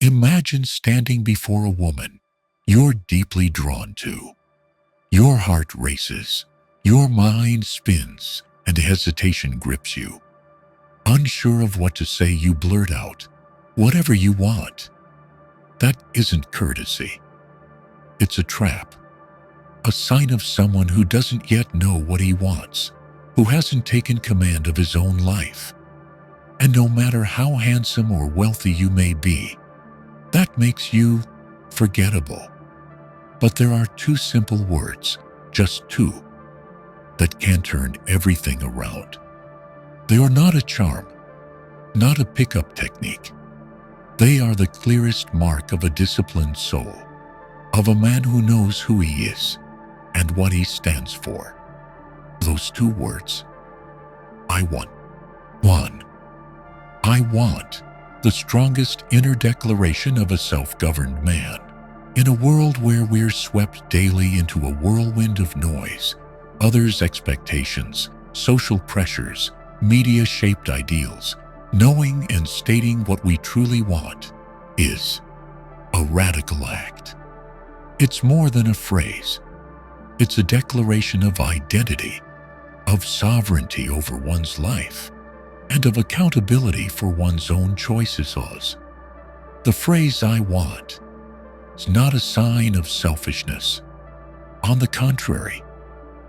Imagine standing before a woman you're deeply drawn to. Your heart races, your mind spins, and hesitation grips you. Unsure of what to say, you blurt out, "Whatever you want." That isn't courtesy. It's a trap. A sign of someone who doesn't yet know what he wants, who hasn't taken command of his own life. And no matter how handsome or wealthy you may be, that makes you forgettable. But there are two simple words, just two, that can turn everything around. They are not a charm, not a pickup technique. They are the clearest mark of a disciplined soul, of a man who knows who he is and what he stands for. Those two words, I want. One, I want, the strongest inner declaration of a self-governed man. In a world where we're swept daily into a whirlwind of noise, others' expectations, social pressures, media-shaped ideals, knowing and stating what we truly want is a radical act. It's more than a phrase. It's a declaration of identity, of sovereignty over one's life, and of accountability for one's own choices. The phrase "I want" is not a sign of selfishness. On the contrary,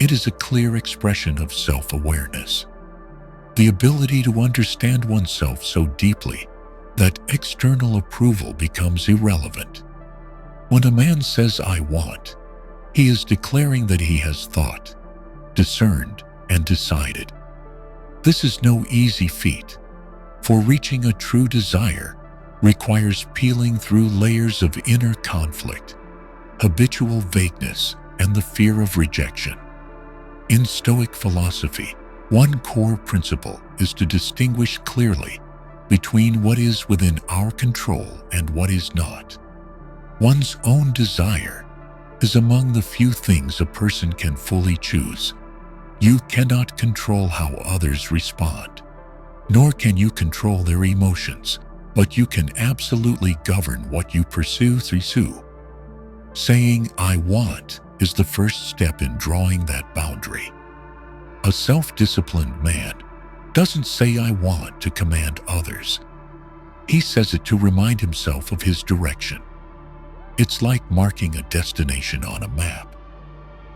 it is a clear expression of self-awareness. The ability to understand oneself so deeply that external approval becomes irrelevant. When a man says "I want," he is declaring that he has thought, discerned, and decided. This is no easy feat, for reaching a true desire requires peeling through layers of inner conflict, habitual vagueness, and the fear of rejection. In Stoic philosophy, one core principle is to distinguish clearly between what is within our control and what is not. One's own desire is among the few things a person can fully choose. You cannot control how others respond, nor can you control their emotions, but you can absolutely govern what you pursue. Saying "I want" is the first step in drawing that boundary. A self-disciplined man doesn't say "I want" to command others. He says it to remind himself of his direction. It's like marking a destination on a map,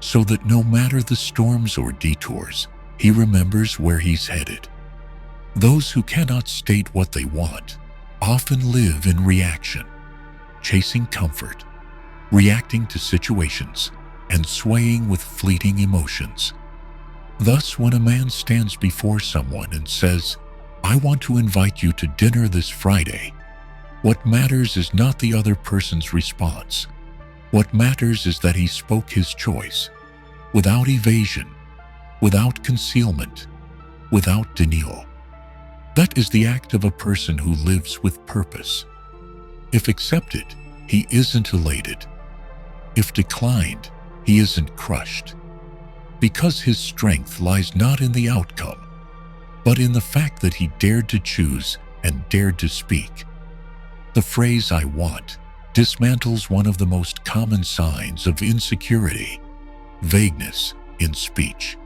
so that no matter the storms or detours, he remembers where he's headed. Those who cannot state what they want often live in reaction, chasing comfort, reacting to situations, and swaying with fleeting emotions. Thus, when a man stands before someone and says, "I want to invite you to dinner this Friday," what matters is not the other person's response. What matters is that he spoke his choice, without evasion, without concealment, without denial. That is the act of a person who lives with purpose. If accepted, he isn't elated. If declined, he isn't crushed. Because his strength lies not in the outcome, but in the fact that he dared to choose and dared to speak. The phrase "I want" dismantles one of the most common signs of insecurity, vagueness in speech.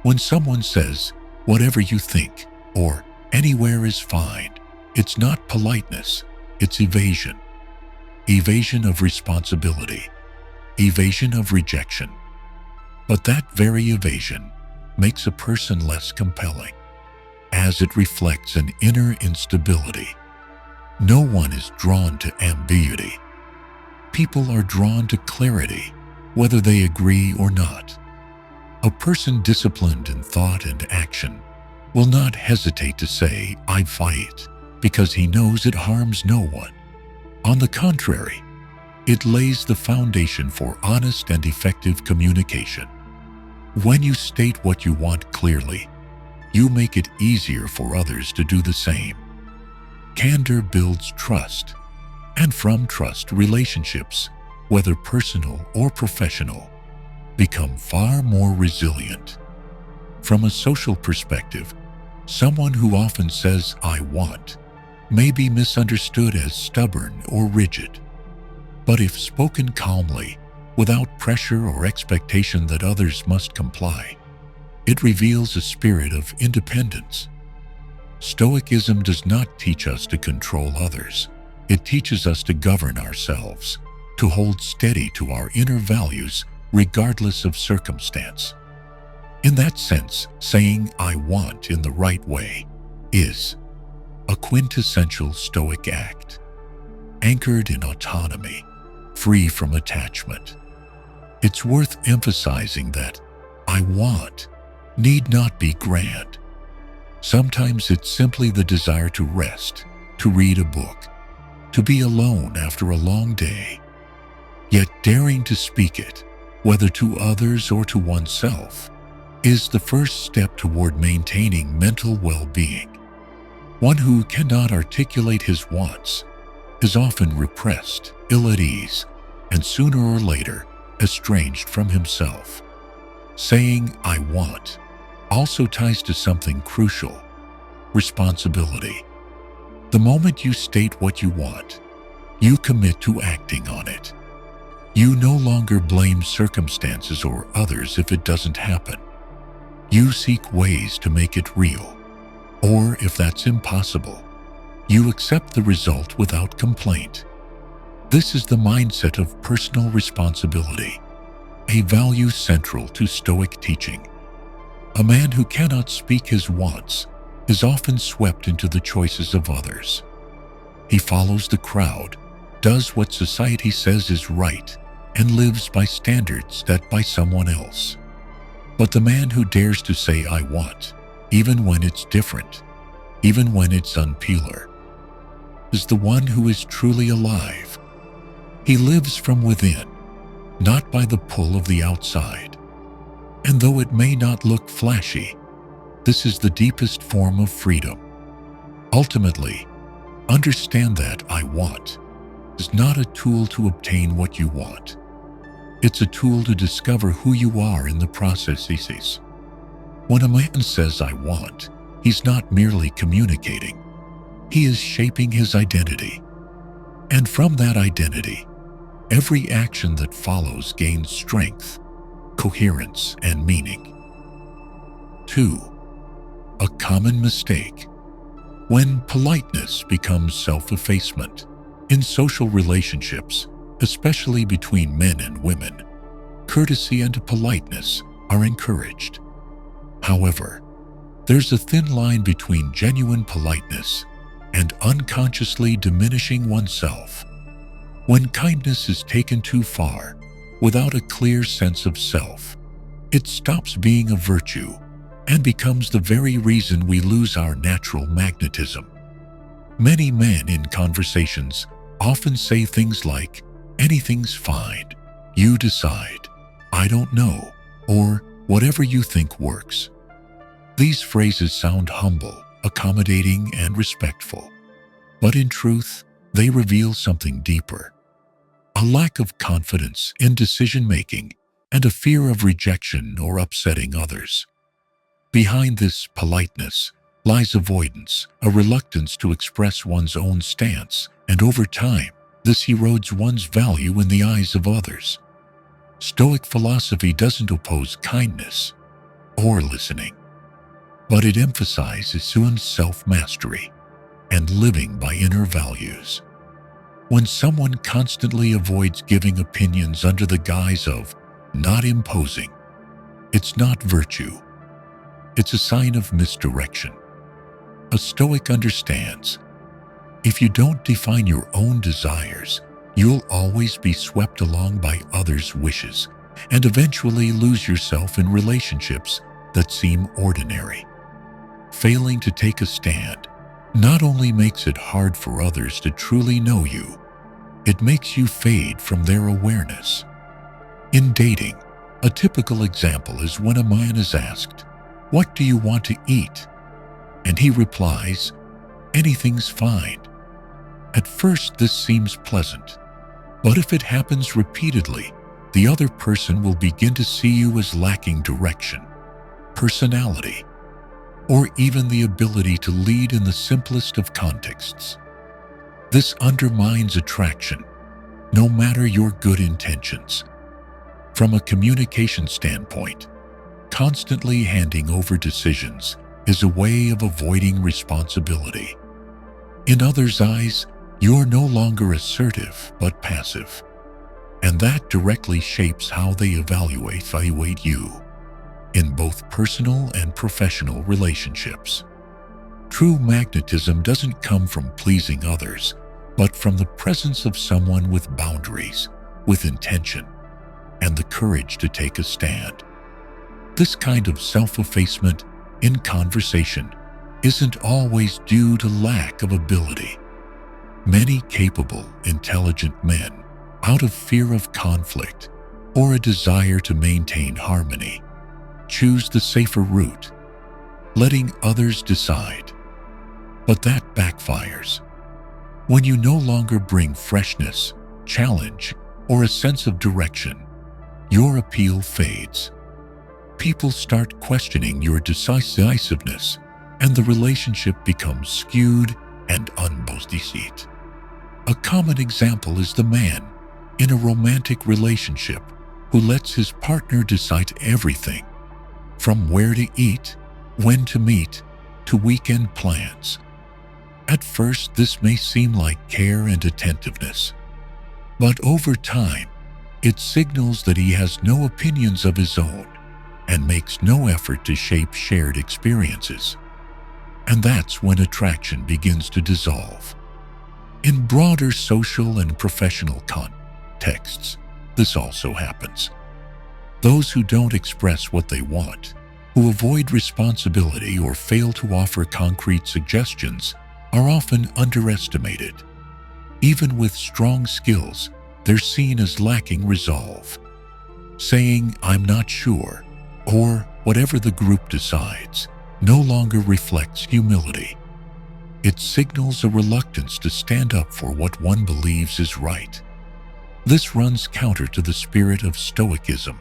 When someone says, "Whatever you think," or "Anywhere is fine," it's not politeness, it's evasion. Evasion of responsibility, evasion of rejection. But that very evasion makes a person less compelling, as it reflects an inner instability. No one is drawn to ambiguity. People are drawn to clarity, whether they agree or not. A person disciplined in thought and action will not hesitate to say "I fight," because he knows it harms no one. On the contrary, it lays the foundation for honest and effective communication. When you state what you want clearly, you make it easier for others to do the same. Candor builds trust, and from trust, relationships, whether personal or professional, become far more resilient. From a social perspective, someone who often says "I want" may be misunderstood as stubborn or rigid. But if spoken calmly, without pressure or expectation that others must comply, it reveals a spirit of independence. Stoicism does not teach us to control others. It teaches us to govern ourselves, to hold steady to our inner values regardless of circumstance. In that sense, saying "I want" in the right way is a quintessential Stoic act, anchored in autonomy, free from attachment. It's worth emphasizing that "I want" need not be grand. Sometimes it's simply the desire to rest, to read a book, to be alone after a long day. Yet daring to speak it, whether to others or to oneself, is the first step toward maintaining mental well-being. One who cannot articulate his wants is often repressed, ill at ease, and sooner or later estranged from himself. Saying "I want" also ties to something crucial: responsibility. The moment you state what you want, you commit to acting on it. You no longer blame circumstances or others if it doesn't happen. You seek ways to make it real. Or if that's impossible, you accept the result without complaint. This is the mindset of personal responsibility, a value central to Stoic teaching. A man who cannot speak his wants is often swept into the choices of others. He follows the crowd, does what society says is right, and lives by standards set by someone else. But the man who dares to say "I want," even when it's different, even when it's unpopular, is the one who is truly alive. He lives from within, not by the pull of the outside. And though it may not look flashy, this is the deepest form of freedom. Ultimately, understand that "I want" is not a tool to obtain what you want. It's a tool to discover who you are in the process. When a man says "I want," he's not merely communicating. He is shaping his identity. And from that identity, every action that follows gains strength, coherence, and meaning. 2. A common mistake. When politeness becomes self-effacement in social relationships, especially between men and women, courtesy and politeness are encouraged. However, there's a thin line between genuine politeness and unconsciously diminishing oneself. When kindness is taken too far, without a clear sense of self, it stops being a virtue and becomes the very reason we lose our natural magnetism. Many men in conversations often say things like, "Anything's fine, you decide," "I don't know," or "whatever you think works." These phrases sound humble, accommodating, and respectful, but in truth, they reveal something deeper: a lack of confidence in decision-making and a fear of rejection or upsetting others. Behind this politeness lies avoidance, a reluctance to express one's own stance, and over time, this erodes one's value in the eyes of others. Stoic philosophy doesn't oppose kindness or listening, but it emphasizes one's self-mastery and living by inner values. When someone constantly avoids giving opinions under the guise of not imposing, it's not virtue. It's a sign of misdirection. A Stoic understands, if you don't define your own desires, you'll always be swept along by others' wishes and eventually lose yourself in relationships that seem ordinary. Failing to take a stand not only makes it hard for others to truly know you, it makes you fade from their awareness. In dating, a typical example is when a man is asked, "What do you want to eat?" and he replies, "Anything's fine." At first, this seems pleasant, but if it happens repeatedly, the other person will begin to see you as lacking direction, personality, or even the ability to lead in the simplest of contexts. This undermines attraction, no matter your good intentions. From a communication standpoint, constantly handing over decisions is a way of avoiding responsibility. In others' eyes, you're no longer assertive but passive, and that directly shapes how they evaluate you in both personal and professional relationships. True magnetism doesn't come from pleasing others, but from the presence of someone with boundaries, with intention, and the courage to take a stand. This kind of self-effacement in conversation isn't always due to lack of ability. Many capable, intelligent men, out of fear of conflict or a desire to maintain harmony, choose the safer route, letting others decide. But that backfires. When you no longer bring freshness, challenge, or a sense of direction, your appeal fades. People start questioning your decisiveness, and the relationship becomes skewed and unbalanced. A common example is the man in a romantic relationship who lets his partner decide everything, from where to eat, when to meet, to weekend plans. At first, this may seem like care and attentiveness, but over time, it signals that he has no opinions of his own and makes no effort to shape shared experiences. And that's when attraction begins to dissolve. In broader social and professional contexts, this also happens. Those who don't express what they want, who avoid responsibility or fail to offer concrete suggestions, are often underestimated. Even with strong skills, they're seen as lacking resolve. Saying, "I'm not sure," or "whatever the group decides," no longer reflects humility. It signals a reluctance to stand up for what one believes is right. This runs counter to the spirit of Stoicism,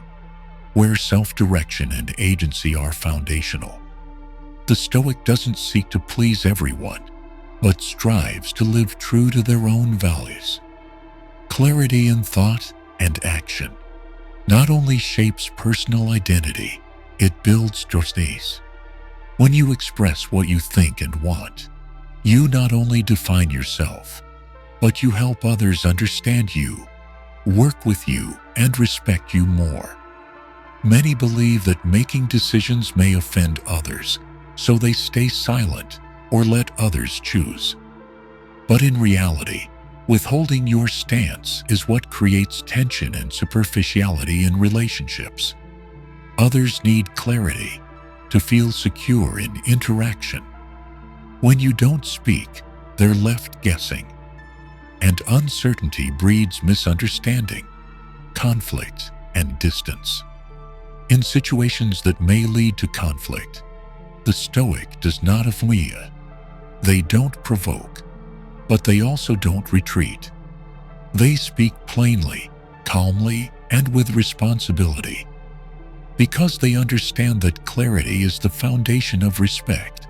where self-direction and agency are foundational. The Stoic doesn't seek to please everyone, but strives to live true to their own values. Clarity in thought and action not only shapes personal identity, it builds justice. When you express what you think and want, you not only define yourself, but you help others understand you, work with you, and respect you more. Many believe that making decisions may offend others, so they stay silent or let others choose. But in reality, withholding your stance is what creates tension and superficiality in relationships. Others need clarity to feel secure in interaction. When you don't speak, they're left guessing. And uncertainty breeds misunderstanding, conflict, and distance. In situations that may lead to conflict, the Stoic does not avoid. They don't provoke, but they also don't retreat. They speak plainly, calmly, and with responsibility, because they understand that clarity is the foundation of respect.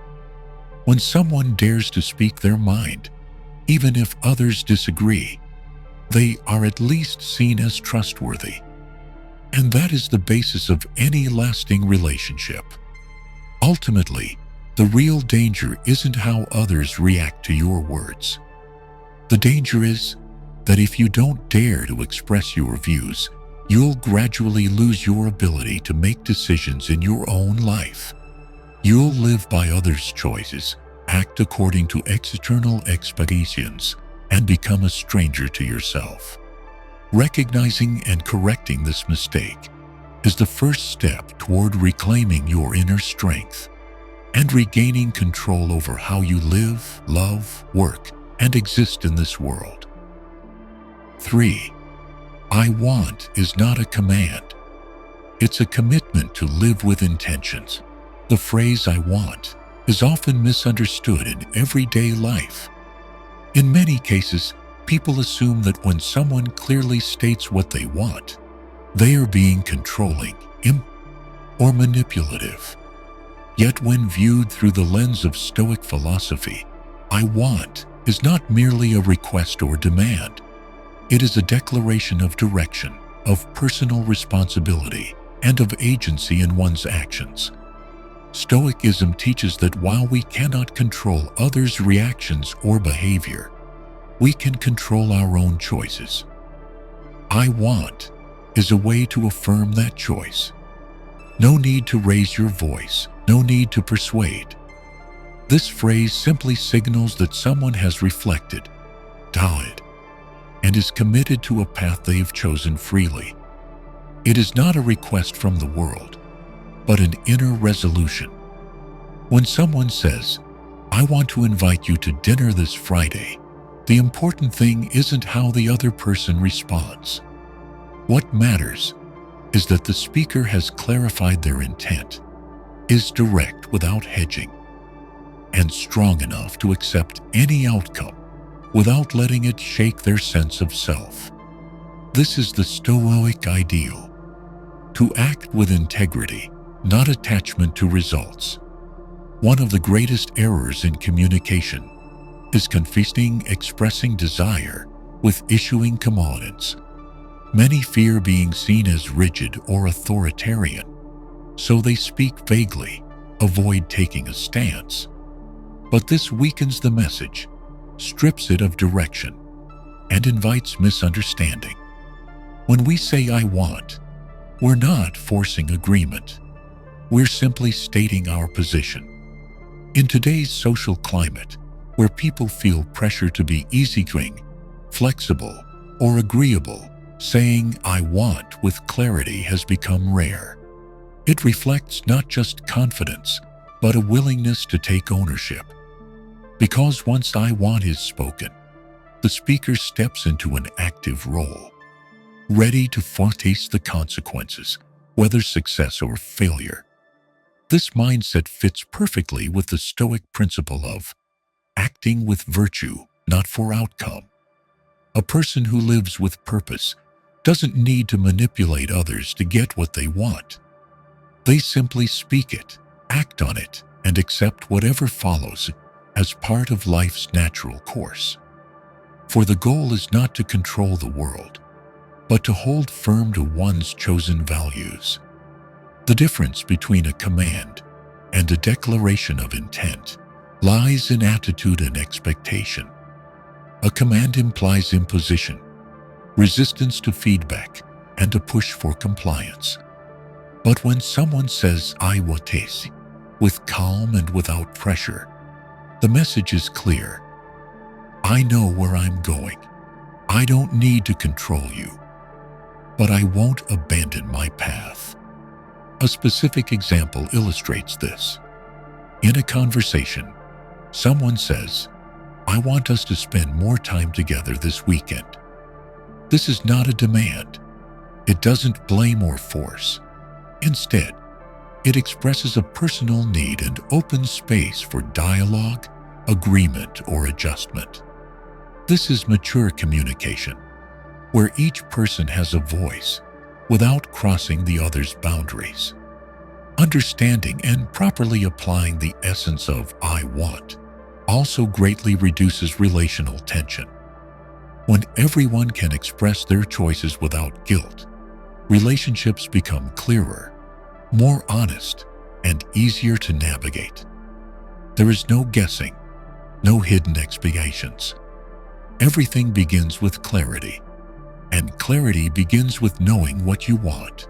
When someone dares to speak their mind, even if others disagree, they are at least seen as trustworthy. And that is the basis of any lasting relationship. Ultimately, the real danger isn't how others react to your words. The danger is that if you don't dare to express your views, you'll gradually lose your ability to make decisions in your own life. You'll live by others' choices, act according to external expectations, and become a stranger to yourself. Recognizing and correcting this mistake is the first step toward reclaiming your inner strength and regaining control over how you live, love, work, and exist in this world. 3. I want is not a command. It's a commitment to live with intentions. The phrase "I want" is often misunderstood in everyday life. In many cases, people assume that when someone clearly states what they want, they are being controlling, or manipulative. Yet when viewed through the lens of Stoic philosophy, "I want" is not merely a request or demand. It is a declaration of direction, of personal responsibility, and of agency in one's actions. Stoicism teaches that while we cannot control others' reactions or behavior, we can control our own choices. "I want" is a way to affirm that choice. No need to raise your voice, no need to persuade. This phrase simply signals that someone has reflected, died, and is committed to a path they have chosen freely. It is not a request from the world, but an inner resolution. When someone says, "I want to invite you to dinner this Friday," the important thing isn't how the other person responds. What matters is that the speaker has clarified their intent, is direct without hedging, and strong enough to accept any outcome without letting it shake their sense of self. This is the Stoic ideal: to act with integrity, not attachment to results. One of the greatest errors in communication is confusing expressing desire with issuing commands. Many fear being seen as rigid or authoritarian, so they speak vaguely, avoid taking a stance. But this weakens the message, strips it of direction, and invites misunderstanding. When we say "I want," we're not forcing agreement. We're simply stating our position. In today's social climate, where people feel pressure to be easygoing, flexible, or agreeable, saying "I want" with clarity has become rare. It reflects not just confidence, but a willingness to take ownership. Because once "I want" is spoken, the speaker steps into an active role, ready to face the consequences, whether success or failure. This mindset fits perfectly with the Stoic principle of acting with virtue, not for outcome. A person who lives with purpose doesn't need to manipulate others to get what they want. They simply speak it, act on it, and accept whatever follows as part of life's natural course. For the goal is not to control the world, but to hold firm to one's chosen values. The difference between a command and a declaration of intent lies in attitude and expectation. A command implies imposition, resistance to feedback, and a push for compliance. But when someone says "I want" with calm and without pressure, the message is clear. I know where I'm going. I don't need to control you, but I won't abandon my path. A specific example illustrates this. In a conversation, someone says, "I want us to spend more time together this weekend." This is not a demand. It doesn't blame or force. Instead, it expresses a personal need and opens space for dialogue, agreement, or adjustment. This is mature communication, where each person has a voice without crossing the other's boundaries. Understanding and properly applying the essence of "I want" also greatly reduces relational tension. When everyone can express their choices without guilt, relationships become clearer, more honest, and easier to navigate. There is no guessing, no hidden expectations. Everything begins with clarity, and clarity begins with knowing what you want.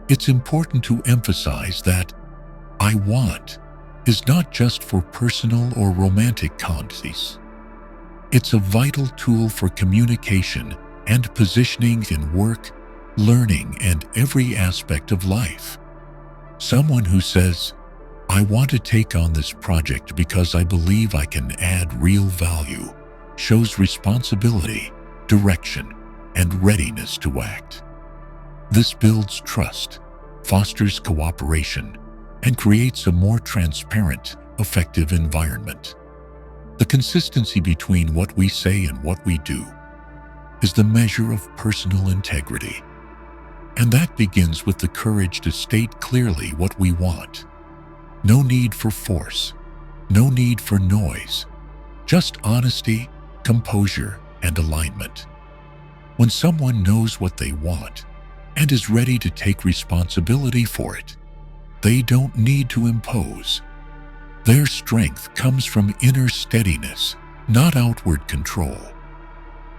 It's important to emphasize that "I want" is not just for personal or romantic contexts. It's a vital tool for communication and positioning in work, learning, and every aspect of life. Someone who says, "I want to take on this project because I believe I can add real value," shows responsibility, direction, and readiness to act. This builds trust, fosters cooperation, and creates a more transparent, effective environment. The consistency between what we say and what we do is the measure of personal integrity. And that begins with the courage to state clearly what we want. No need for force, no need for noise, just honesty, composure, and alignment. When someone knows what they want and is ready to take responsibility for it, they don't need to impose. Their strength comes from inner steadiness, not outward control.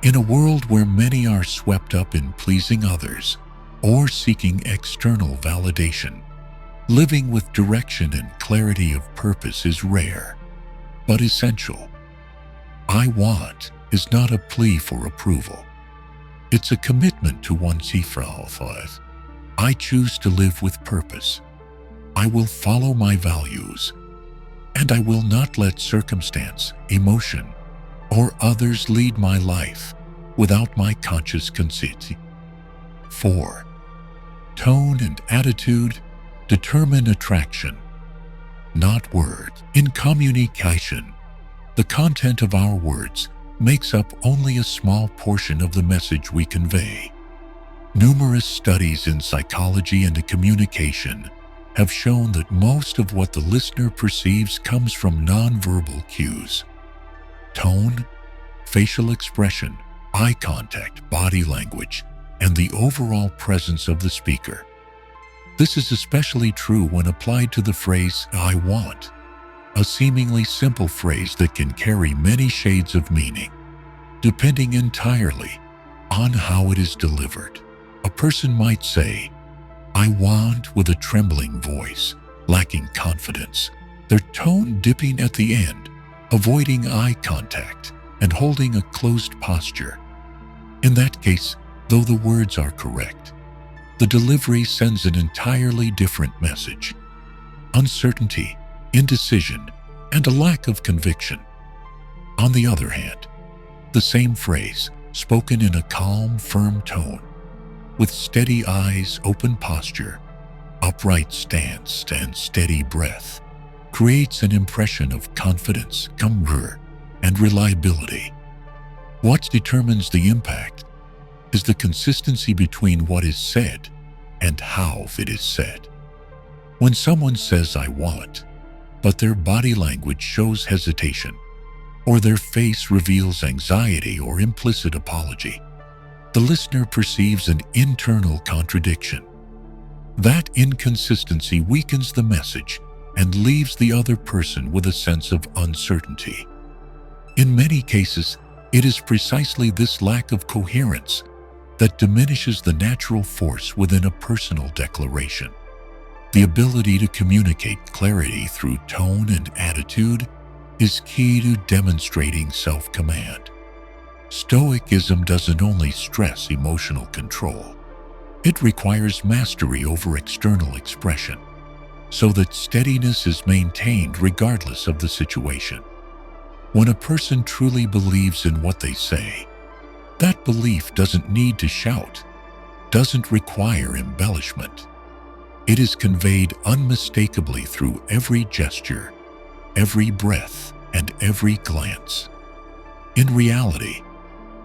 In a world where many are swept up in pleasing others or seeking external validation, living with direction and clarity of purpose is rare, but essential. I want is not a plea for approval. It's a commitment to one's self. I choose to live with purpose. I will follow my values, and I will not let circumstance, emotion, or others lead my life without my conscious consent. 4. Tone and attitude determine attraction, not words. In communication, the content of our words makes up only a small portion of the message we convey. Numerous studies in psychology and communication have shown that most of what the listener perceives comes from nonverbal cues. Tone, facial expression, eye contact, body language, and the overall presence of the speaker. This is especially true when applied to the phrase, "I want," a seemingly simple phrase that can carry many shades of meaning, depending entirely on how it is delivered. A person might say, "I want," with a trembling voice, lacking confidence, their tone dipping at the end, avoiding eye contact, and holding a closed posture. In that case, though the words are correct, the delivery sends an entirely different message: uncertainty, indecision, and a lack of conviction. On the other hand, the same phrase, spoken in a calm, firm tone, with steady eyes, open posture, upright stance, and steady breath, creates an impression of confidence, comfort, and reliability. What determines the impact is the consistency between what is said and how it is said. When someone says, "I want," but their body language shows hesitation, or their face reveals anxiety or implicit apology, the listener perceives an internal contradiction. That inconsistency weakens the message and leaves the other person with a sense of uncertainty. In many cases, it is precisely this lack of coherence that diminishes the natural force within a personal declaration. The ability to communicate clarity through tone and attitude is key to demonstrating self-command. Stoicism doesn't only stress emotional control. It requires mastery over external expression, so that steadiness is maintained regardless of the situation. When a person truly believes in what they say, that belief doesn't need to shout, doesn't require embellishment. It is conveyed unmistakably through every gesture, every breath, and every glance. In reality,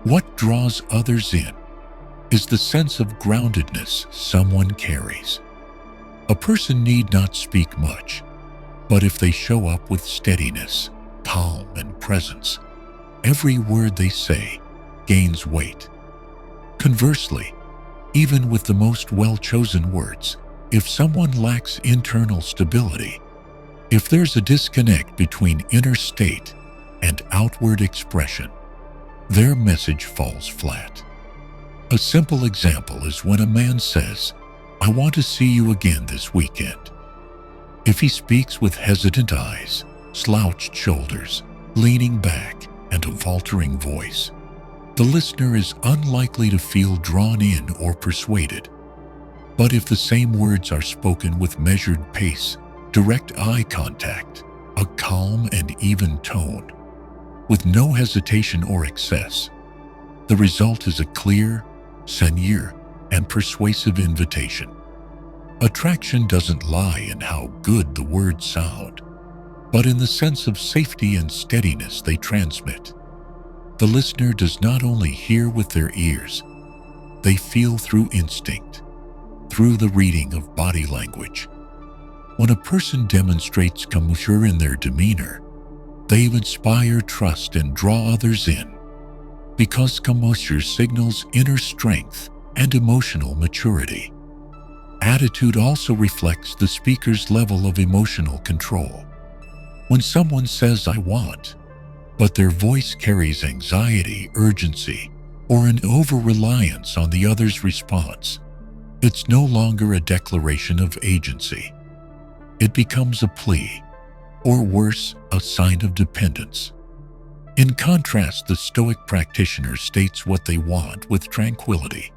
what draws others in is the sense of groundedness someone carries. A person need not speak much, but if they show up with steadiness, calm, and presence, every word they say gains weight. Conversely, even with the most well-chosen words, if someone lacks internal stability, if there's a disconnect between inner state and outward expression, their message falls flat. A simple example is when a man says, "I want to see you again this weekend." If he speaks with hesitant eyes, slouched shoulders, leaning back, and a faltering voice, the listener is unlikely to feel drawn in or persuaded. But if the same words are spoken with measured pace, direct eye contact, a calm and even tone, with no hesitation or excess, the result is a clear, sincere, and persuasive invitation. Attraction doesn't lie in how good the words sound, but in the sense of safety and steadiness they transmit. The listener does not only hear with their ears, they feel through instinct, through the reading of body language. When a person demonstrates composure in their demeanor, They inspire trust and draw others in, because composure signals inner strength and emotional maturity. Attitude also reflects the speaker's level of emotional control. When someone says, "I want," but their voice carries anxiety, urgency, or an over-reliance on the other's response, it's no longer a declaration of agency. It becomes a plea, or worse, a sign of dependence. In contrast, the Stoic practitioner states what they want with tranquility,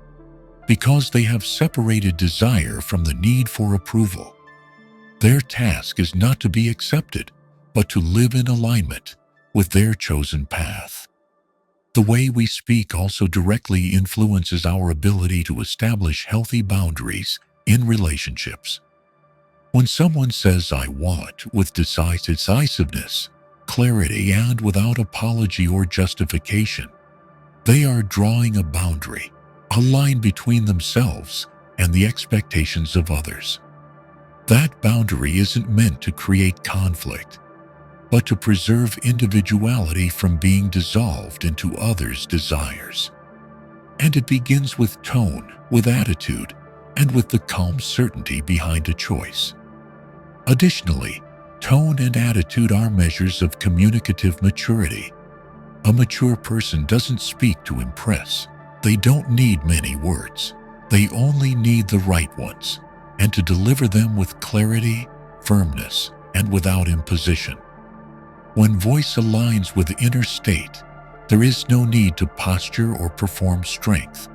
because they have separated desire from the need for approval. Their task is not to be accepted, but to live in alignment with their chosen path. The way we speak also directly influences our ability to establish healthy boundaries in relationships. When someone says, "I want," with decisiveness, clarity, and without apology or justification, they are drawing a boundary, a line between themselves and the expectations of others. That boundary isn't meant to create conflict, but to preserve individuality from being dissolved into others' desires. And it begins with tone, with attitude, and with the calm certainty behind a choice. Additionally, tone and attitude are measures of communicative maturity. A mature person doesn't speak to impress. They don't need many words. They only need the right ones, and to deliver them with clarity, firmness, and without imposition. When voice aligns with inner state, there is no need to posture or perform strength.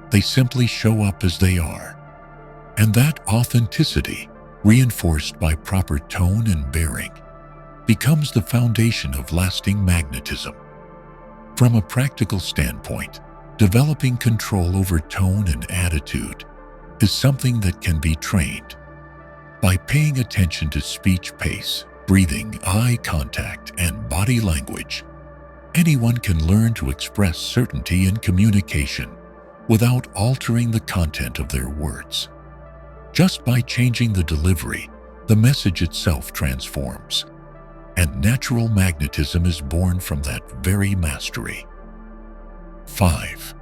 They simply show up as they are. And that authenticity, reinforced by proper tone and bearing, becomes the foundation of lasting magnetism. From a practical standpoint, developing control over tone and attitude is something that can be trained. By paying attention to speech pace, breathing, eye contact, and body language, anyone can learn to express certainty in communication without altering the content of their words. Just by changing the delivery, the message itself transforms, and natural magnetism is born from that very mastery. 5.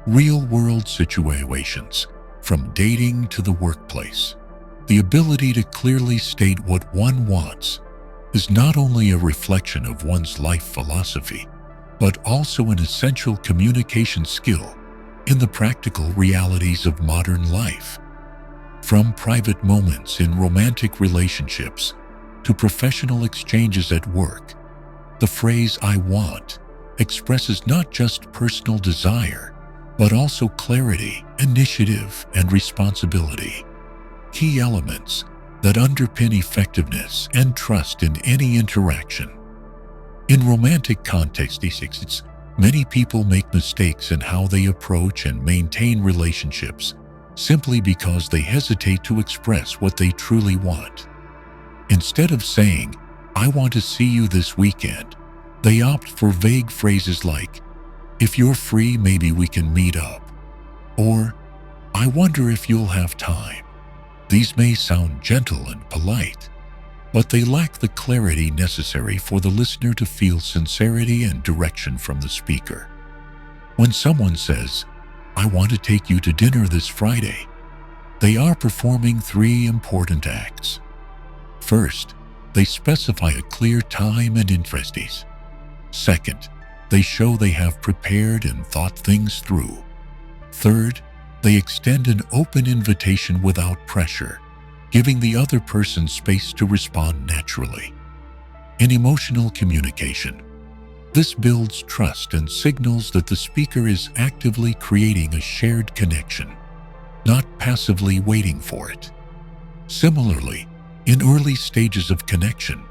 Real-world situations, from dating to the workplace. The ability to clearly state what one wants is not only a reflection of one's life philosophy, but also an essential communication skill in the practical realities of modern life. From private moments in romantic relationships to professional exchanges at work, the phrase "I want" expresses not just personal desire, but also clarity, initiative, and responsibility. Key elements that underpin effectiveness and trust in any interaction. In romantic contexts, many people make mistakes in how they approach and maintain relationships simply because they hesitate to express what they truly want. Instead of saying, "I want to see you this weekend," they opt for vague phrases like, "If you're free, maybe we can meet up," or "I wonder if you'll have time." These may sound gentle and polite, but they lack the clarity necessary for the listener to feel sincerity and direction from the speaker. When someone says, "I want to take you to dinner this Friday," they are performing 3 important acts. First, they specify a clear time and interests. Second, they show they have prepared and thought things through. Third, they extend an open invitation without pressure, giving the other person space to respond naturally. In emotional communication, this builds trust and signals that the speaker is actively creating a shared connection, not passively waiting for it. Similarly, in early stages of connection,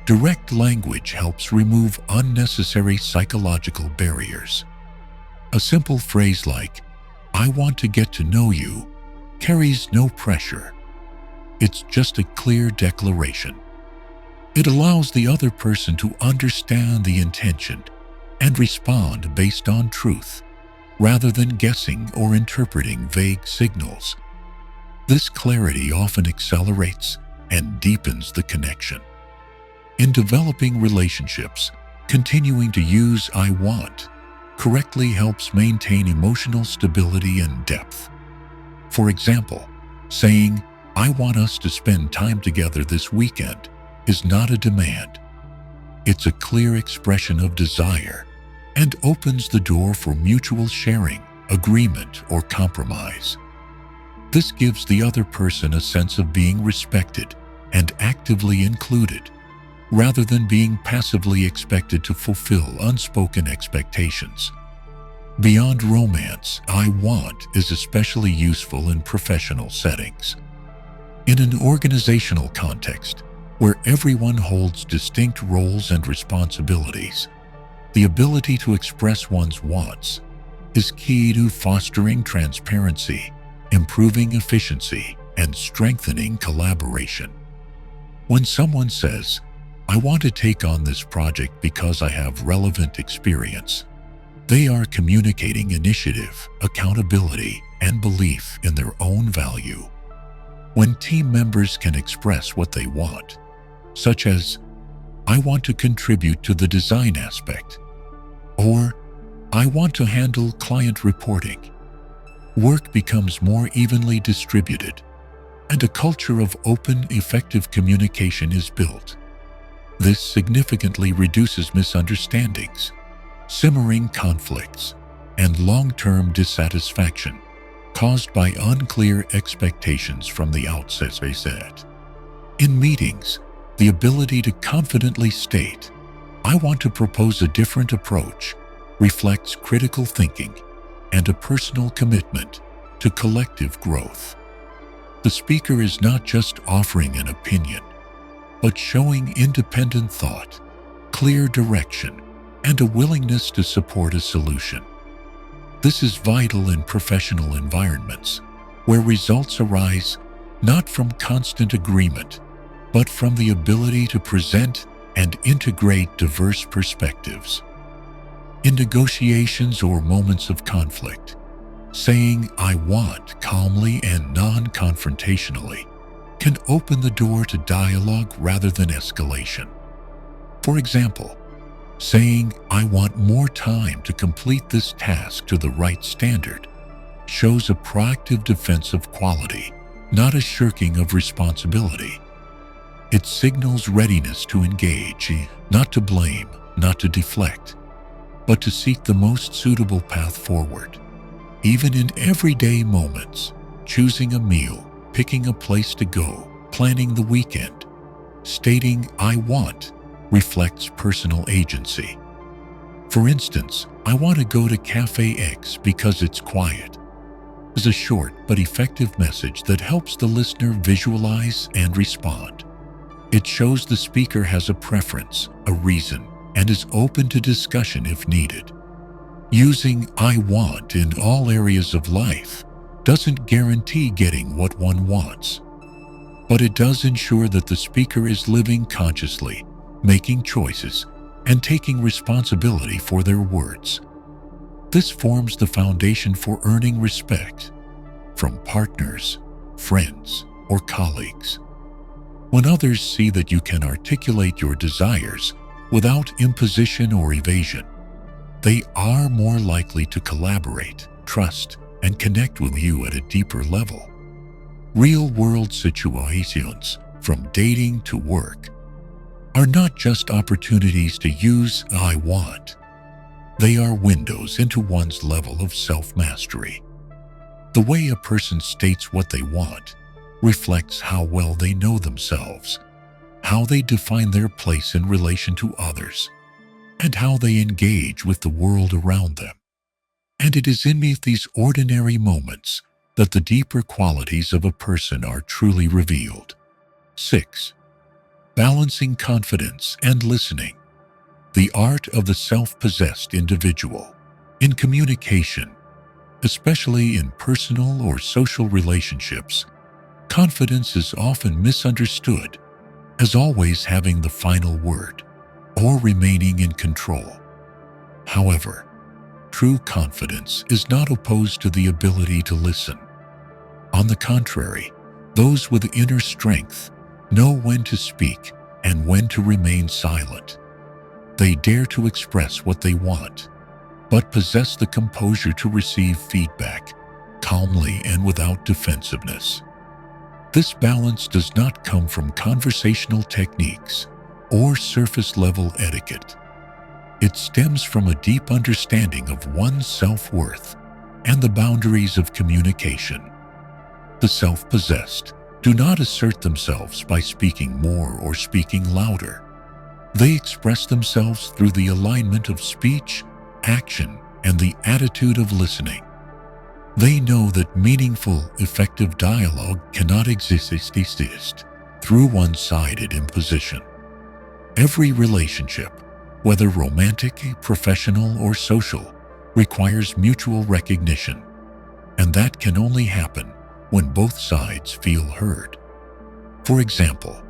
direct language helps remove unnecessary psychological barriers. A simple phrase like, "I want to get to know you," carries no pressure. It's just a clear declaration. It allows the other person to understand the intention and respond based on truth, rather than guessing or interpreting vague signals. This clarity often accelerates and deepens the connection. In developing relationships, continuing to use "I want" correctly helps maintain emotional stability and depth. For example, saying, "I want us to spend time together this weekend" is not a demand. It's a clear expression of desire and opens the door for mutual sharing, agreement, or compromise. This gives the other person a sense of being respected and actively included, rather than being passively expected to fulfill unspoken expectations. Beyond romance, "I want" is especially useful in professional settings. In an organizational context, where everyone holds distinct roles and responsibilities, the ability to express one's wants is key to fostering transparency, improving efficiency, and strengthening collaboration. When someone says, "I want to take on this project because I have relevant experience," they are communicating initiative, accountability, and belief in their own value. When team members can express what they want, such as, "I want to contribute to the design aspect," or "I want to handle client reporting," work becomes more evenly distributed, and a culture of open, effective communication is built. This significantly reduces misunderstandings, simmering conflicts, and long-term dissatisfaction caused by unclear expectations from the outset. In meetings, the ability to confidently state, "I want to propose a different approach," reflects critical thinking and a personal commitment to collective growth. The speaker is not just offering an opinion, but showing independent thought, clear direction, and a willingness to support a solution. This is vital in professional environments, where results arise not from constant agreement, but from the ability to present and integrate diverse perspectives. In negotiations or moments of conflict, saying "I want" calmly and non-confrontationally can open the door to dialogue rather than escalation. For example, saying "I want more time to complete this task to the right standard" shows a proactive defense of quality, not a shirking of responsibility. It signals readiness to engage, not to blame, not to deflect, but to seek the most suitable path forward. Even in everyday moments, choosing a meal, picking a place to go, planning the weekend, stating "I want" reflects personal agency. For instance, "I want to go to Cafe X because it's quiet" is a short but effective message that helps the listener visualize and respond. It shows the speaker has a preference, a reason, and is open to discussion if needed. Using "I want" in all areas of life doesn't guarantee getting what one wants, but it does ensure that the speaker is living consciously, making choices, and taking responsibility for their words. This forms the foundation for earning respect from partners, friends, or colleagues. When others see that you can articulate your desires without imposition or evasion, they are more likely to collaborate, trust, and connect with you at a deeper level. Real-world situations, from dating to work, are not just opportunities to use "I want." They are windows into one's level of self-mastery. The way a person states what they want reflects how well they know themselves, how they define their place in relation to others, and how they engage with the world around them. And it is in these ordinary moments that the deeper qualities of a person are truly revealed. 6. Balancing confidence and listening. The art of the self-possessed individual. In communication, especially in personal or social relationships, confidence is often misunderstood as always having the final word or remaining in control. However, true confidence is not opposed to the ability to listen. On the contrary, those with inner strength know when to speak and when to remain silent. They dare to express what they want, but possess the composure to receive feedback calmly and without defensiveness. This balance does not come from conversational techniques or surface-level etiquette. It stems from a deep understanding of one's self-worth and the boundaries of communication. The self-possessed do not assert themselves by speaking more or speaking louder. They express themselves through the alignment of speech, action, and the attitude of listening. They know that meaningful, effective dialogue cannot exist through one-sided imposition. Every relationship, whether romantic, professional, or social, requires mutual recognition, and that can only happen when both sides feel heard. For example,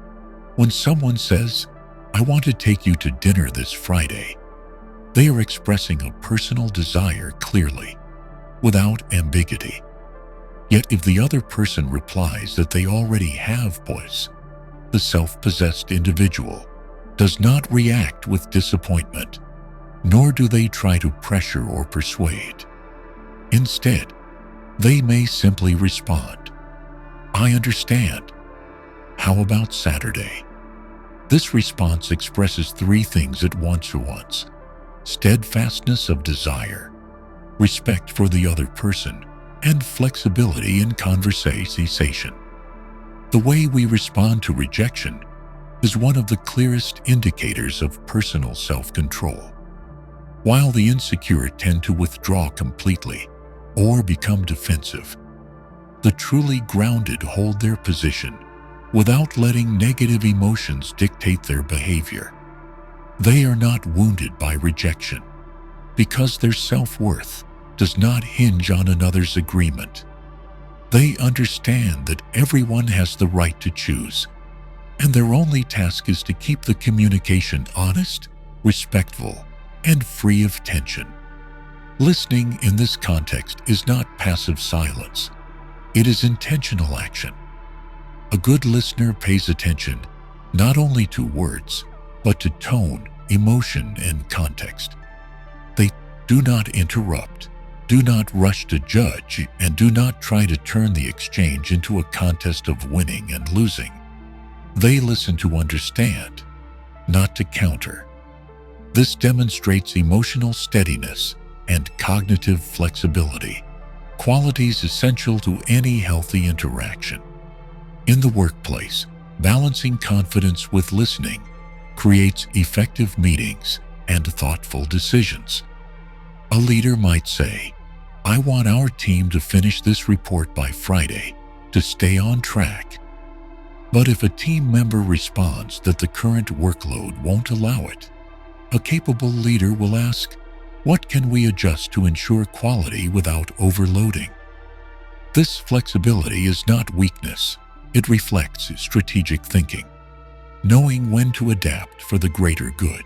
when someone says, "I want to take you to dinner this Friday," they are expressing a personal desire clearly, without ambiguity. Yet if the other person replies that they already have poise, the self-possessed individual does not react with disappointment, nor do they try to pressure or persuade. Instead, they may simply respond, "I understand. How about Saturday?" This response expresses three things at once: steadfastness of desire, respect for the other person, and flexibility in conversation. The way we respond to rejection is one of the clearest indicators of personal self-control. While the insecure tend to withdraw completely or become defensive, the truly grounded hold their position without letting negative emotions dictate their behavior. They are not wounded by rejection because their self-worth does not hinge on another's agreement. They understand that everyone has the right to choose, and their only task is to keep the communication honest, respectful, and free of tension. Listening in this context is not passive silence. It is intentional action. A good listener pays attention not only to words, but to tone, emotion, and context. They do not interrupt, do not rush to judge, and do not try to turn the exchange into a contest of winning and losing. They listen to understand, not to counter. This demonstrates emotional steadiness and cognitive flexibility, qualities essential to any healthy interaction. In the workplace, balancing confidence with listening creates effective meetings and thoughtful decisions. A leader might say, "I want our team to finish this report by Friday to stay on track." But if a team member responds that the current workload won't allow it, a capable leader will ask, "What can we adjust to ensure quality without overloading?" This flexibility is not weakness. It reflects strategic thinking, knowing when to adapt for the greater good.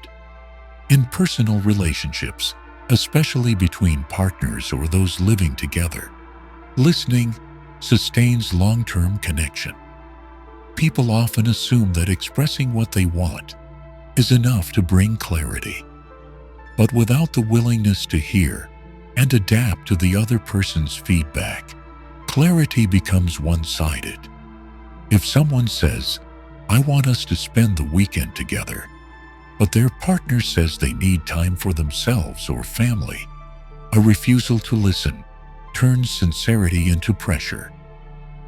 In personal relationships, especially between partners or those living together, listening sustains long-term connection. People often assume that expressing what they want is enough to bring clarity. But without the willingness to hear and adapt to the other person's feedback, clarity becomes one-sided. If someone says, "I want us to spend the weekend together," but their partner says they need time for themselves or family, a refusal to listen turns sincerity into pressure.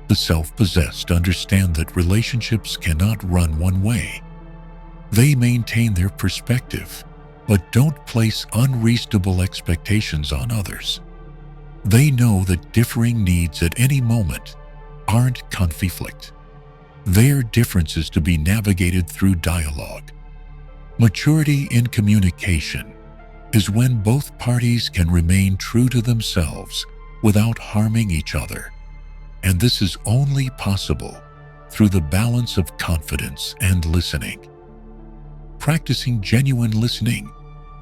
The self-possessed understand that relationships cannot run one way. They maintain their perspective, but don't place unreasonable expectations on others. They know that differing needs at any moment aren't conflict. They are differences to be navigated through dialogue. Maturity in communication is when both parties can remain true to themselves without harming each other. And this is only possible through the balance of confidence and listening. Practicing genuine listening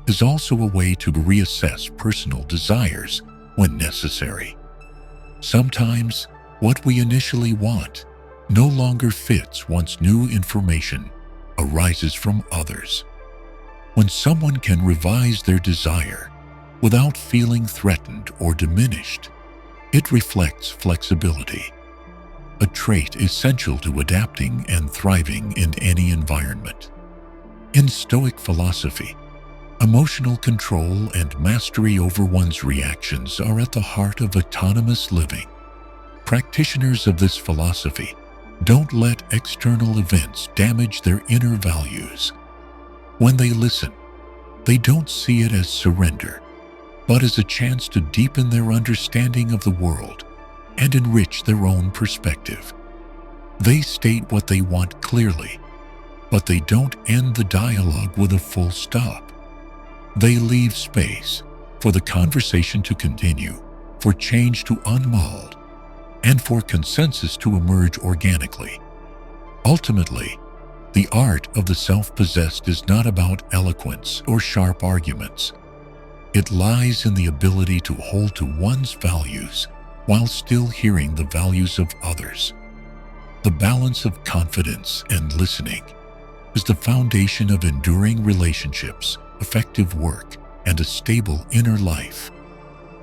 is also a way to reassess personal desires when necessary. Sometimes, what we initially want no longer fits once new information arises from others. When someone can revise their desire without feeling threatened or diminished, it reflects flexibility, a trait essential to adapting and thriving in any environment. In Stoic philosophy, emotional control and mastery over one's reactions are at the heart of autonomous living. Practitioners of this philosophy don't let external events damage their inner values. When they listen, they don't see it as surrender, but as a chance to deepen their understanding of the world and enrich their own perspective. They state what they want clearly, but they don't end the dialogue with a full stop. They leave space for the conversation to continue, for change to unmold, and for consensus to emerge organically. Ultimately, the art of the self-possessed is not about eloquence or sharp arguments. It lies in the ability to hold to one's values while still hearing the values of others. The balance of confidence and listening is the foundation of enduring relationships, effective work, and a stable inner life.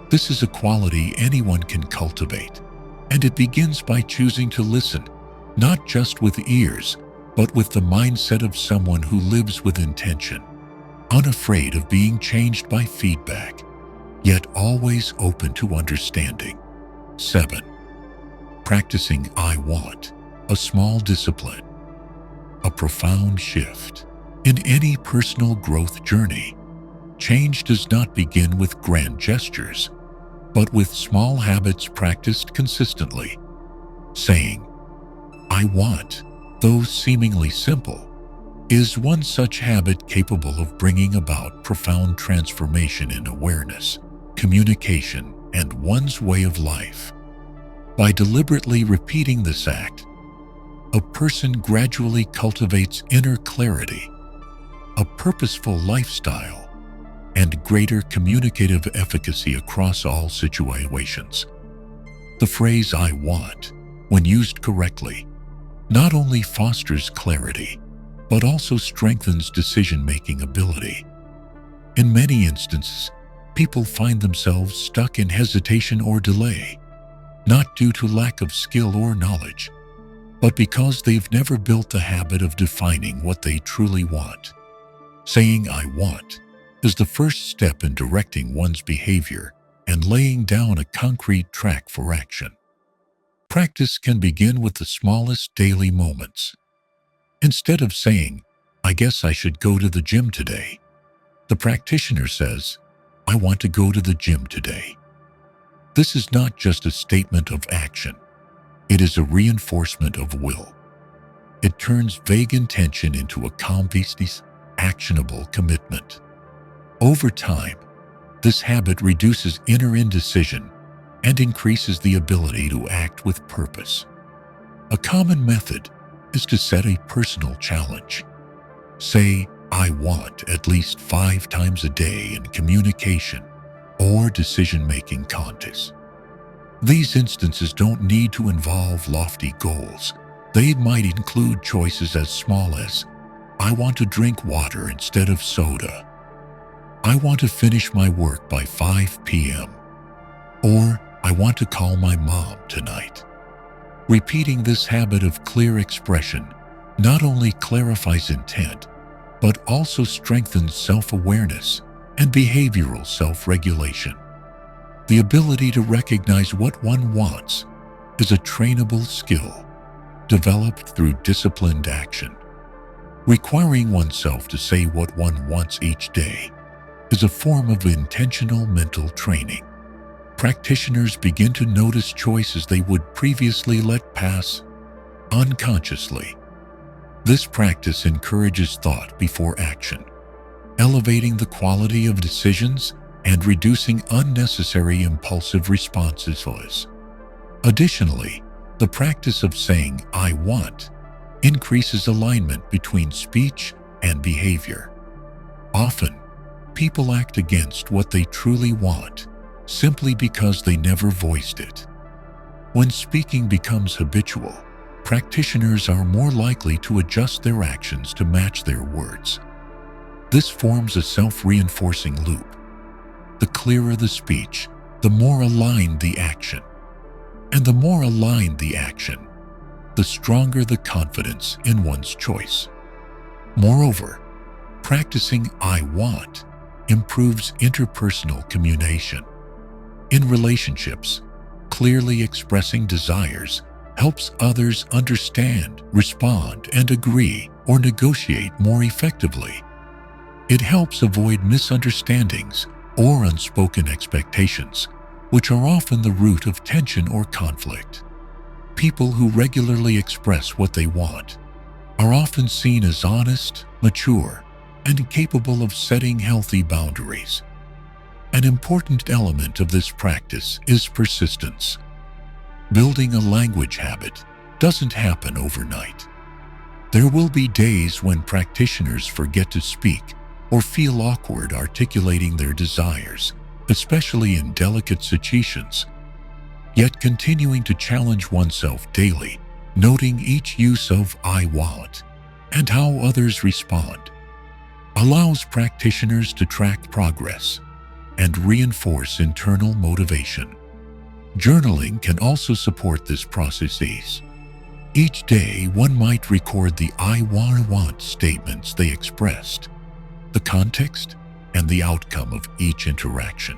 This is a quality anyone can cultivate, and it begins by choosing to listen, not just with ears, but with the mindset of someone who lives with intention, unafraid of being changed by feedback, yet always open to understanding. 7. Practicing I want, a small discipline, a profound shift. In any personal growth journey, change does not begin with grand gestures, but with small habits practiced consistently. Saying, I want, though seemingly simple, is one such habit capable of bringing about profound transformation in awareness, communication, and one's way of life. By deliberately repeating this act, a person gradually cultivates inner clarity, a purposeful lifestyle, and greater communicative efficacy across all situations. The phrase I want, when used correctly, not only fosters clarity, but also strengthens decision-making ability. In many instances, people find themselves stuck in hesitation or delay, not due to lack of skill or knowledge, but because they've never built the habit of defining what they truly want. Saying I want is the first step in directing one's behavior and laying down a concrete track for action. Practice can begin with the smallest daily moments. Instead of saying, I guess I should go to the gym today, the practitioner says, I want to go to the gym today. This is not just a statement of action. It is a reinforcement of will. It turns vague intention into a concrete, actionable commitment. Over time, this habit reduces inner indecision and increases the ability to act with purpose. A common method is to set a personal challenge. Say, I want at least 5 times a day in communication or decision-making contests. These instances don't need to involve lofty goals. They might include choices as small as, I want to drink water instead of soda. I want to finish my work by 5 p.m. Or, I want to call my mom tonight. Repeating this habit of clear expression not only clarifies intent, but also strengthens self-awareness and behavioral self-regulation. The ability to recognize what one wants is a trainable skill developed through disciplined action. Requiring oneself to say what one wants each day is a form of intentional mental training. Practitioners begin to notice choices they would previously let pass unconsciously. This practice encourages thought before action, elevating the quality of decisions and reducing unnecessary impulsive responses. Additionally, the practice of saying, I want, increases alignment between speech and behavior. Often, people act against what they truly want simply because they never voiced it. When speaking becomes habitual, practitioners are more likely to adjust their actions to match their words. This forms a self-reinforcing loop. The clearer the speech, the more aligned the action. And the more aligned the action, the stronger the confidence in one's choice. Moreover, practicing "I want" improves interpersonal communication. In relationships, clearly expressing desires helps others understand, respond, and agree or negotiate more effectively. It helps avoid misunderstandings or unspoken expectations, which are often the root of tension or conflict. People who regularly express what they want are often seen as honest, mature, and capable of setting healthy boundaries. An important element of this practice is persistence. Building a language habit doesn't happen overnight. There will be days when practitioners forget to speak or feel awkward articulating their desires, especially in delicate situations. Yet continuing to challenge oneself daily, noting each use of "I want" and how others respond, allows practitioners to track progress and reinforce internal motivation. Journaling can also support this process. Each day, one might record the "I want" statements they expressed, the context, and the outcome of each interaction.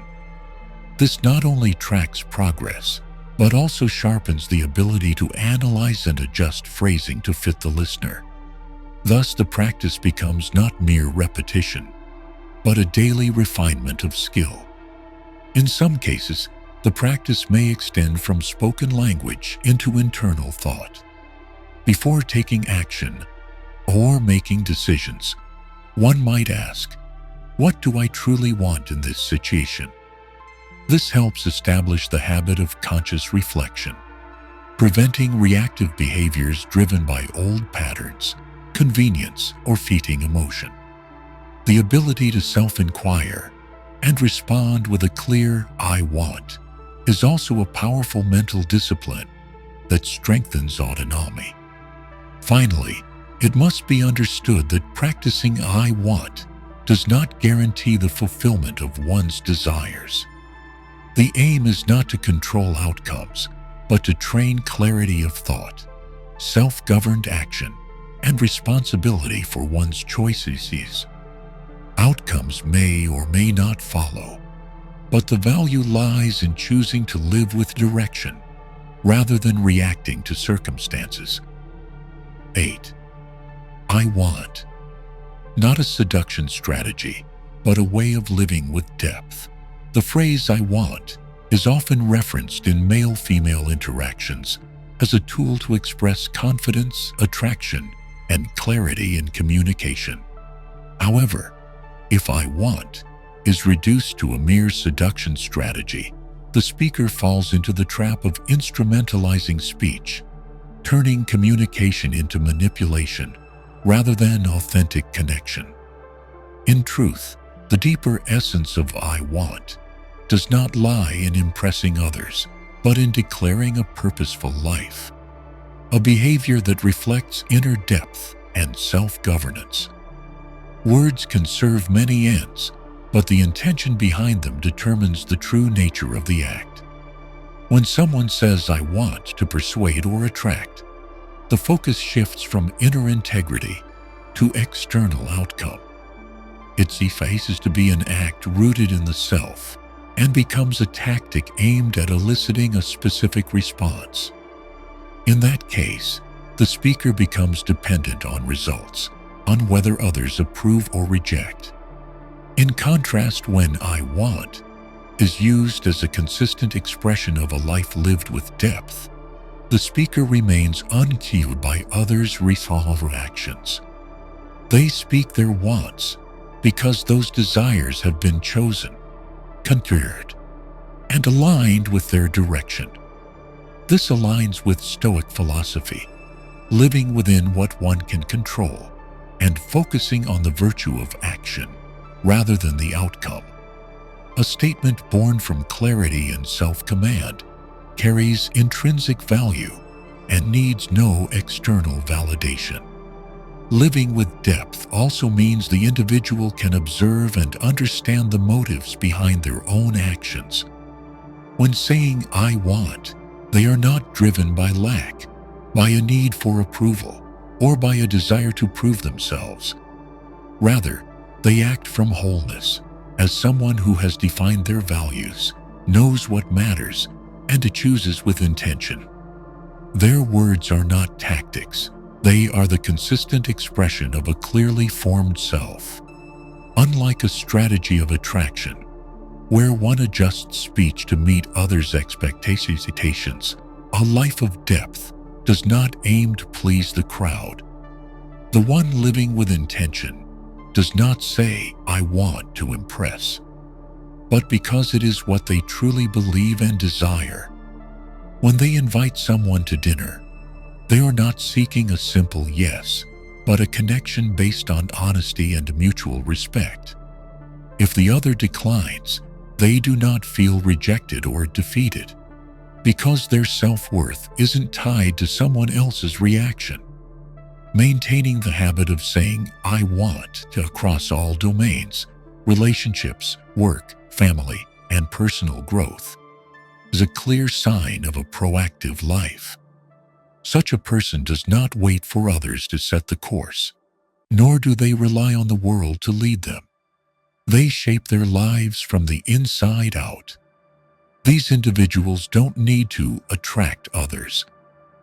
This not only tracks progress, but also sharpens the ability to analyze and adjust phrasing to fit the listener. Thus, the practice becomes not mere repetition, but a daily refinement of skill. In some cases, the practice may extend from spoken language into internal thought. Before taking action or making decisions, one might ask, "What do I truly want in this situation?" This helps establish the habit of conscious reflection, preventing reactive behaviors driven by old patterns, convenience, or fleeting emotion. The ability to self-inquire and respond with a clear "I want" is also a powerful mental discipline that strengthens autonomy. Finally, it must be understood that practicing "I want" does not guarantee the fulfillment of one's desires. The aim is not to control outcomes, but to train clarity of thought, self-governed action, and responsibility for one's choices. Outcomes may or may not follow, but the value lies in choosing to live with direction rather than reacting to circumstances. 8. I want. Not a seduction strategy, but a way of living with depth. The phrase "I want" is often referenced in male-female interactions as a tool to express confidence, attraction, and clarity in communication. However, if "I want" is reduced to a mere seduction strategy, the speaker falls into the trap of instrumentalizing speech, turning communication into manipulation rather than authentic connection. In truth, the deeper essence of "I want" does not lie in impressing others, but in declaring a purposeful life, a behavior that reflects inner depth and self-governance. Words can serve many ends, but the intention behind them determines the true nature of the act. When someone says "I want" to persuade or attract, the focus shifts from inner integrity to external outcome. It ceases to be an act rooted in the self and becomes a tactic aimed at eliciting a specific response. In that case, the speaker becomes dependent on results, on whether others approve or reject. In contrast, when "I want" is used as a consistent expression of a life lived with depth, the speaker remains uncued by others' reactions. They speak their wants because those desires have been chosen, conquered, and aligned with their direction. This aligns with Stoic philosophy, living within what one can control and focusing on the virtue of action rather than the outcome. A statement born from clarity and self-command carries intrinsic value and needs no external validation. Living with depth also means the individual can observe and understand the motives behind their own actions. When saying "I want," they are not driven by lack, by a need for approval, or by a desire to prove themselves. Rather, they act from wholeness, as someone who has defined their values, knows what matters, and chooses with intention. Their words are not tactics. They are the consistent expression of a clearly formed self. Unlike a strategy of attraction, where one adjusts speech to meet others' expectations, a life of depth does not aim to please the crowd. The one living with intention does not say, "I want to impress," but because it is what they truly believe and desire. When they invite someone to dinner, they are not seeking a simple yes, but a connection based on honesty and mutual respect. If the other declines, they do not feel rejected or defeated, because their self-worth isn't tied to someone else's reaction. Maintaining the habit of saying "I want" across all domains, relationships, work, family, and personal growth, is a clear sign of a proactive life. Such a person does not wait for others to set the course, nor do they rely on the world to lead them. They shape their lives from the inside out. These individuals don't need to attract others.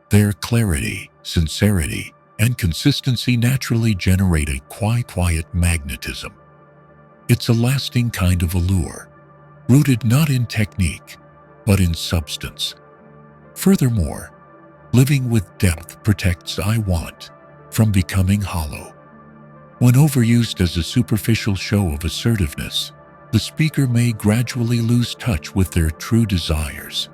Their clarity, sincerity, and consistency naturally generate a quiet magnetism. It's a lasting kind of allure, rooted not in technique, but in substance. Furthermore, living with depth protects "I want" from becoming hollow. When overused as a superficial show of assertiveness, the speaker may gradually lose touch with their true desires.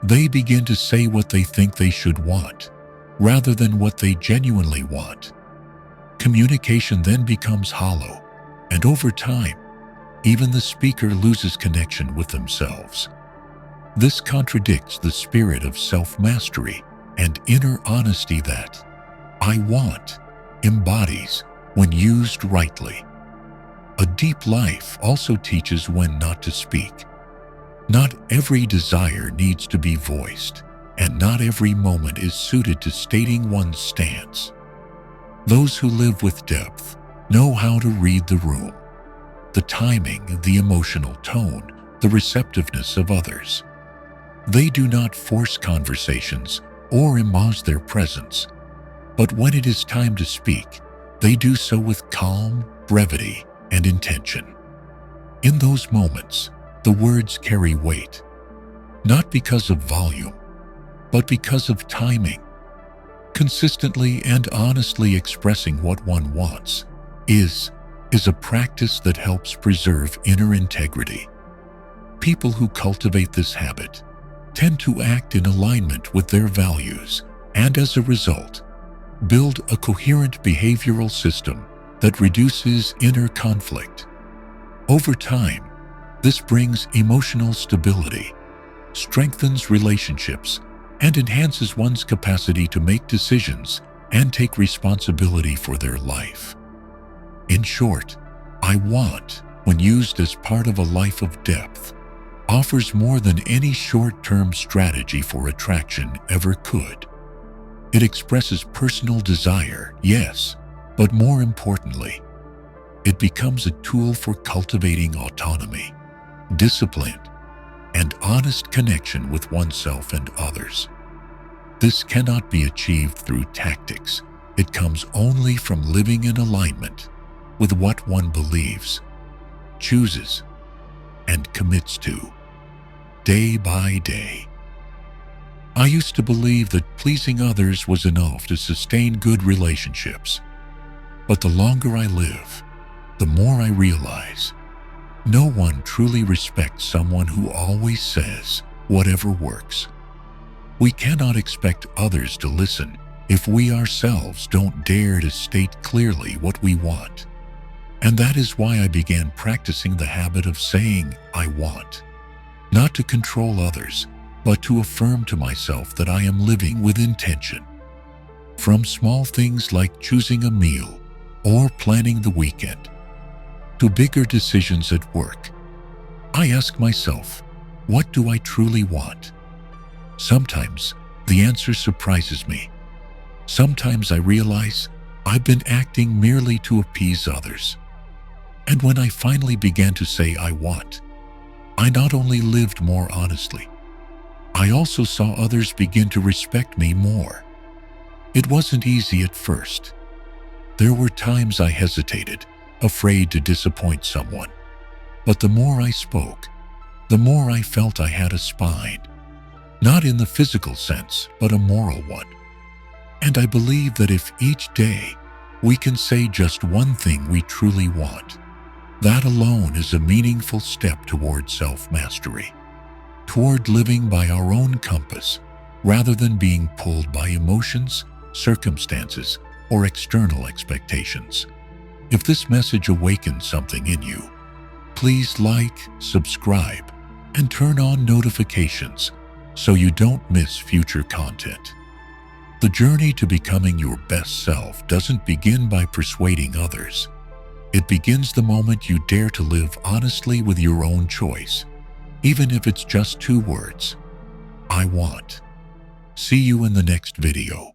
They begin to say what they think they should want, rather than what they genuinely want. Communication then becomes hollow, and over time, even the speaker loses connection with themselves. This contradicts the spirit of self-mastery and inner honesty that "I want" embodies when used rightly. A deep life also teaches when not to speak. Not every desire needs to be voiced, and not every moment is suited to stating one's stance. Those who live with depth know how to read the room, the timing, the emotional tone, the receptiveness of others. They do not force conversations or impose their presence, but when it is time to speak, they do so with calm, brevity, and intention. In those moments, the words carry weight, not because of volume, but because of timing. Consistently and honestly expressing what one wants is a practice that helps preserve inner integrity. People who cultivate this habit tend to act in alignment with their values and, as a result, build a coherent behavioral system that reduces inner conflict. Over time, this brings emotional stability, strengthens relationships, and enhances one's capacity to make decisions and take responsibility for their life. In short, "I want," when used as part of a life of depth, offers more than any short-term strategy for attraction ever could. It expresses personal desire, yes, but more importantly, it becomes a tool for cultivating autonomy, discipline, and honest connection with oneself and others. This cannot be achieved through tactics. It comes only from living in alignment with what one believes, chooses, and commits to, day by day. I used to believe that pleasing others was enough to sustain good relationships. But the longer I live, the more I realize no one truly respects someone who always says whatever works. We cannot expect others to listen if we ourselves don't dare to state clearly what we want. And that is why I began practicing the habit of saying "I want," not to control others, but to affirm to myself that I am living with intention. From small things like choosing a meal or planning the weekend, to bigger decisions at work, I ask myself, what do I truly want? Sometimes the answer surprises me. Sometimes I realize I've been acting merely to appease others. And when I finally began to say I want, I not only lived more honestly, I also saw others begin to respect me more. It wasn't easy at first. There were times I hesitated, afraid to disappoint someone. But the more I spoke, the more I felt I had a spine. Not in the physical sense, but a moral one. And I believe that if each day we can say just one thing we truly want, that alone is a meaningful step toward self-mastery, toward living by our own compass, rather than being pulled by emotions, circumstances, or external expectations. If this message awakens something in you, please like, subscribe, and turn on notifications so you don't miss future content. The journey to becoming your best self doesn't begin by persuading others. It begins the moment you dare to live honestly with your own choice, even if it's just 2 words: I want. See you in the next video.